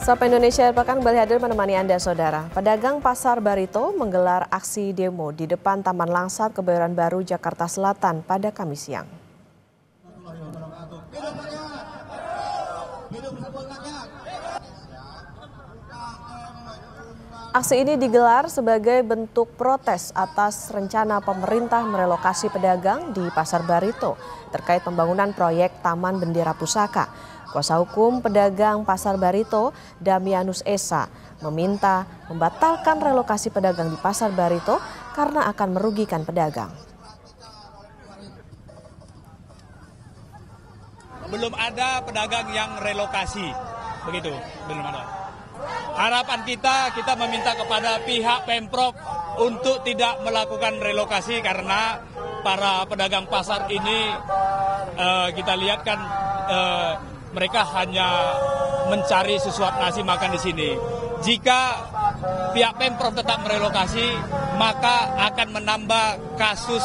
Sapa Indonesia Pekan kembali hadir menemani Anda, Saudara. Pedagang Pasar Barito menggelar aksi demo di depan Taman Langsat, Kebayoran Baru, Jakarta Selatan pada Kamis siang. Aksi ini digelar sebagai bentuk protes atas rencana pemerintah merelokasi pedagang di Pasar Barito terkait pembangunan proyek Taman Bendera Pusaka. Kuasa hukum pedagang Pasar Barito, Damianus Esa, meminta membatalkan relokasi pedagang di Pasar Barito karena akan merugikan pedagang. Belum ada pedagang yang relokasi, begitu, belum ada. Harapan kita meminta kepada pihak Pemprov untuk tidak melakukan relokasi karena para pedagang pasar ini kita lihat kan mereka hanya mencari sesuap nasi makan di sini. Jika pihak Pemprov tetap merelokasi, maka akan menambah kasus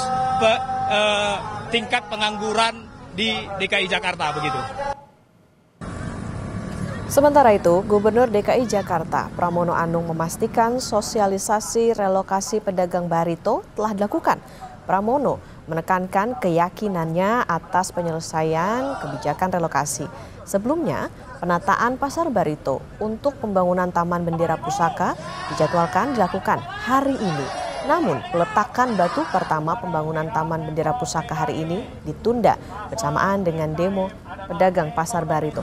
tingkat pengangguran di DKI Jakarta, begitu. Sementara itu, Gubernur DKI Jakarta, Pramono Anung, memastikan sosialisasi relokasi pedagang Barito telah dilakukan. Pramono menekankan keyakinannya atas penyelesaian kebijakan relokasi. Sebelumnya, penataan Pasar Barito untuk pembangunan Taman Bendera Pusaka dijadwalkan dilakukan hari ini. Namun, peletakan batu pertama pembangunan Taman Bendera Pusaka hari ini ditunda bersamaan dengan demo pedagang Pasar Barito.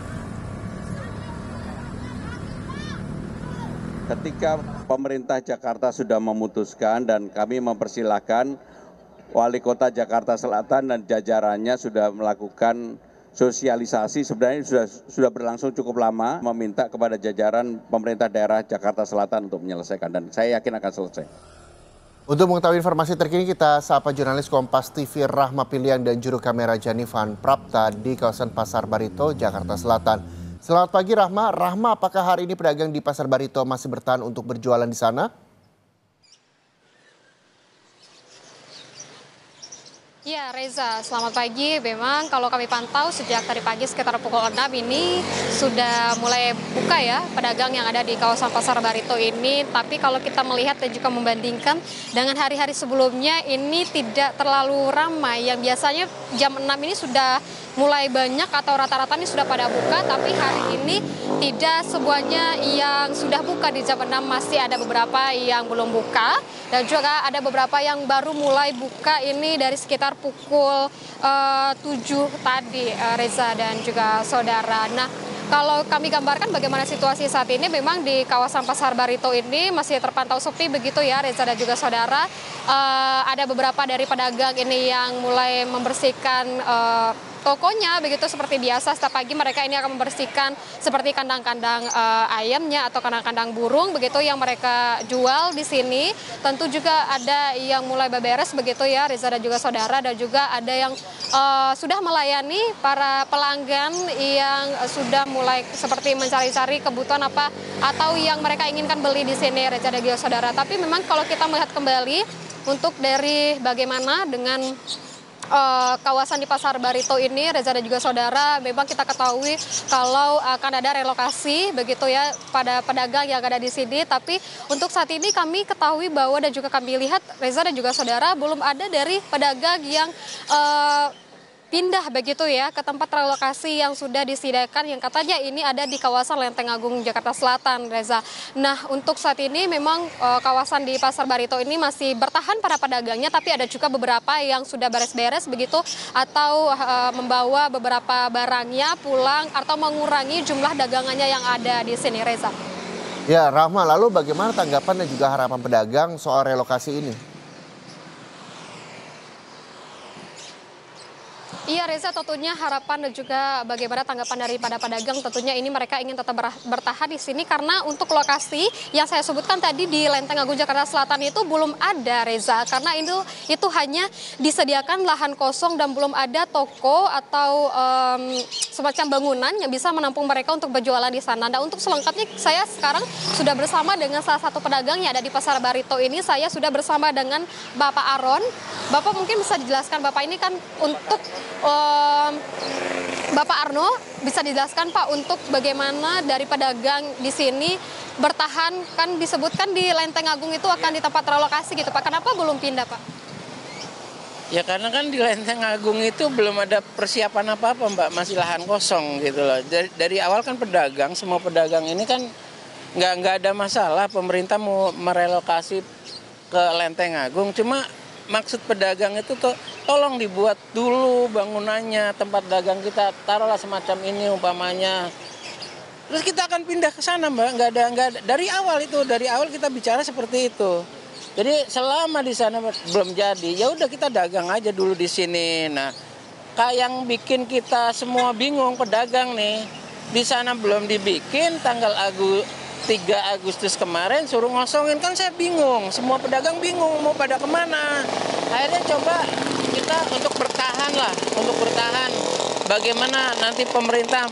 Ketika pemerintah Jakarta sudah memutuskan dan kami mempersilahkan Wali Kota Jakarta Selatan dan jajarannya sudah melakukan sosialisasi, sebenarnya sudah berlangsung cukup lama, meminta kepada jajaran pemerintah daerah Jakarta Selatan untuk menyelesaikan, dan saya yakin akan selesai. Untuk mengetahui informasi terkini, kita sapa jurnalis Kompas TV Rahma Piliang dan juru kamera Janivan Prapta di kawasan Pasar Barito, Jakarta Selatan. Selamat pagi Rahma. Rahma, apakah hari ini pedagang di Pasar Barito masih bertahan untuk berjualan di sana? Ya Reza, selamat pagi. Memang kalau kami pantau sejak tadi pagi sekitar pukul 6 ini sudah mulai buka ya pedagang yang ada di kawasan Pasar Barito ini. Tapi kalau kita melihat dan juga membandingkan dengan hari-hari sebelumnya ini tidak terlalu ramai. Yang biasanya jam 6 ini sudah mulai banyak atau rata-rata ini sudah pada buka. Tapi hari ini tidak semuanya yang sudah buka di jam 6, masih ada beberapa yang belum buka. Dan juga ada beberapa yang baru mulai buka ini dari sekitar pukul 7 tadi, Reza dan juga saudara. Nah, kalau kami gambarkan bagaimana situasi saat ini, memang di kawasan Pasar Barito ini masih terpantau sepi begitu ya, Reza dan juga saudara. Ada beberapa dari pedagang ini yang mulai membersihkan tokonya begitu seperti biasa. Setiap pagi mereka ini akan membersihkan seperti kandang-kandang ayamnya atau kandang-kandang burung begitu yang mereka jual di sini. Tentu juga ada yang mulai beberes begitu ya, Reza dan juga saudara, dan juga ada yang sudah melayani para pelanggan yang sudah mulai seperti mencari-cari kebutuhan apa atau yang mereka inginkan beli di sini, Reza dan juga saudara. Tapi memang kalau kita melihat kembali untuk dari bagaimana dengan kawasan di Pasar Barito ini, Reza dan juga saudara, memang kita ketahui kalau akan ada relokasi begitu ya pada pedagang yang ada di sini. Tapi untuk saat ini kami ketahui bahwa dan juga kami lihat, Reza dan juga saudara, belum ada dari pedagang yang pindah begitu ya ke tempat relokasi yang sudah disediakan, yang katanya ini ada di kawasan Lenteng Agung Jakarta Selatan, Reza. Nah, untuk saat ini memang kawasan di Pasar Barito ini masih bertahan para pedagangnya, tapi ada juga beberapa yang sudah beres-beres begitu atau membawa beberapa barangnya pulang atau mengurangi jumlah dagangannya yang ada di sini, Reza. Ya, Rahma, lalu bagaimana tanggapan dan juga harapan pedagang soal relokasi ini? Iya Reza, tentunya harapan dan juga bagaimana tanggapan daripada pedagang, tentunya ini mereka ingin tetap bertahan di sini karena untuk lokasi yang saya sebutkan tadi di Lenteng Agung Jakarta Selatan itu belum ada, Reza, karena itu hanya disediakan lahan kosong dan belum ada toko atau semacam bangunan yang bisa menampung mereka untuk berjualan di sana. Nah, untuk selengkapnya saya sekarang sudah bersama dengan salah satu pedagang yang ada di Pasar Barito ini. Saya sudah bersama dengan Bapak Aron. Bapak mungkin bisa dijelaskan, Bapak ini kan untuk Bapak Arno, bisa dijelaskan Pak untuk bagaimana dari pedagang di sini bertahan, kan disebutkan di Lenteng Agung itu akan di tempat relokasi gitu Pak. Kenapa belum pindah Pak? Ya karena kan di Lenteng Agung itu belum ada persiapan apa-apa Mbak, masih lahan kosong gitu loh. Dari awal kan pedagang, semua pedagang ini kan nggak ada masalah pemerintah mau merelokasi ke Lenteng Agung. Cuma maksud pedagang itu tuh tolong dibuat dulu bangunannya, tempat dagang kita taruhlah semacam ini umpamanya. Terus kita akan pindah ke sana Mbak, nggak ada dari awal kita bicara seperti itu. Jadi selama di sana belum jadi, ya udah kita dagang aja dulu di sini. Nah, kayak yang bikin kita semua bingung pedagang nih, di sana belum dibikin tanggal 3 Agustus kemarin suruh ngosongin, kan saya bingung, semua pedagang bingung mau pada kemana. Akhirnya coba kita untuk bertahan. Bagaimana nanti pemerintah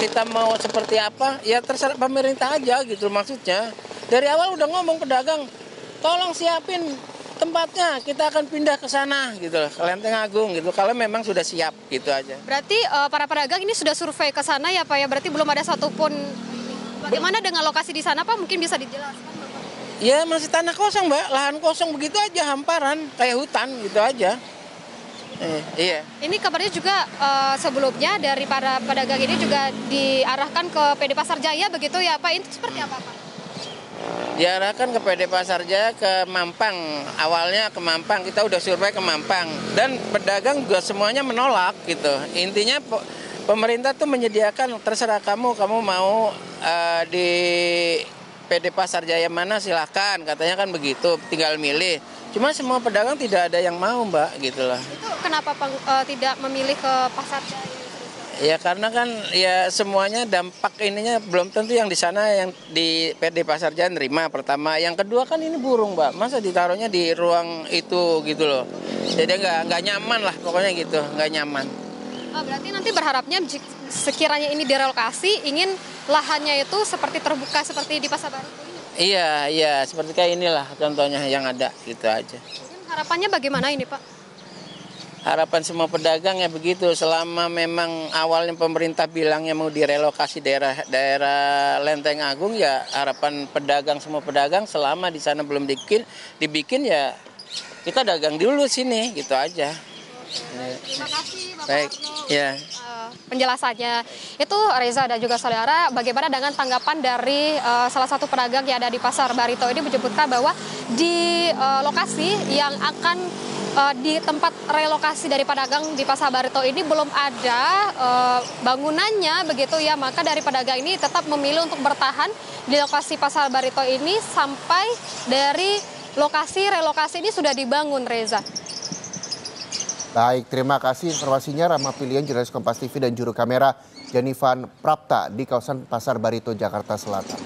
kita mau seperti apa, ya terserah pemerintah aja gitu maksudnya. Dari awal udah ngomong pedagang, tolong siapin tempatnya, kita akan pindah ke sana gitu loh, ke Lenteng Agung gitu, kalau memang sudah siap gitu aja. Berarti para pedagang ini sudah survei ke sana ya Pak ya, berarti belum ada satupun. Bagaimana dengan lokasi di sana Pak, mungkin bisa dijelaskan Bapak? Ya masih tanah kosong Mbak, lahan kosong begitu aja, hamparan, kayak hutan gitu aja. Iya. Ini kabarnya juga sebelumnya dari para pedagang ini juga diarahkan ke PD Pasar Jaya begitu ya Pak, itu seperti apa Pak? Diarahkan ke PD Pasar Jaya, ke Mampang. Awalnya ke Mampang, kita udah survei ke Mampang. Dan pedagang juga semuanya menolak gitu. Intinya pemerintah tuh menyediakan, terserah kamu mau di PD Pasar Jaya mana silahkan, katanya kan begitu, tinggal milih. Cuma semua pedagang tidak ada yang mau Mbak gitu lah. Itu kenapa tidak memilih ke Pasar Jaya? Ya karena kan ya semuanya dampak ininya belum tentu yang di sana yang di PD Pasar Jaya nerima pertama. Yang kedua kan ini burung Mbak, masa ditaruhnya di ruang itu gitu loh. Jadi nggak nyaman lah pokoknya gitu, nggak nyaman. Berarti nanti berharapnya sekiranya ini direlokasi, ingin lahannya itu seperti terbuka seperti di Pasar Baru ini? Iya, seperti kayak inilah contohnya yang ada gitu aja. Mungkin harapannya bagaimana ini Pak? Harapan semua pedagang ya begitu, selama memang awalnya pemerintah bilangnya mau direlokasi daerah Lenteng Agung, ya harapan semua pedagang selama di sana belum dibikin ya kita dagang dulu sini gitu aja. Terima kasih Bapak Baik, Arno. ya. Penjelasannya. Itu Reza dan juga saudara, bagaimana dengan tanggapan dari salah satu pedagang yang ada di Pasar Barito ini menyebutkan bahwa di lokasi yang akan di tempat relokasi dari pedagang di Pasar Barito ini belum ada bangunannya begitu ya, maka dari pedagang ini tetap memilih untuk bertahan di lokasi Pasar Barito ini sampai dari lokasi relokasi ini sudah dibangun, Reza. Baik, terima kasih informasinya Rahma Pilihan, jurnalis Kompas TV dan juru kamera Janivan Prapta di kawasan Pasar Barito, Jakarta Selatan.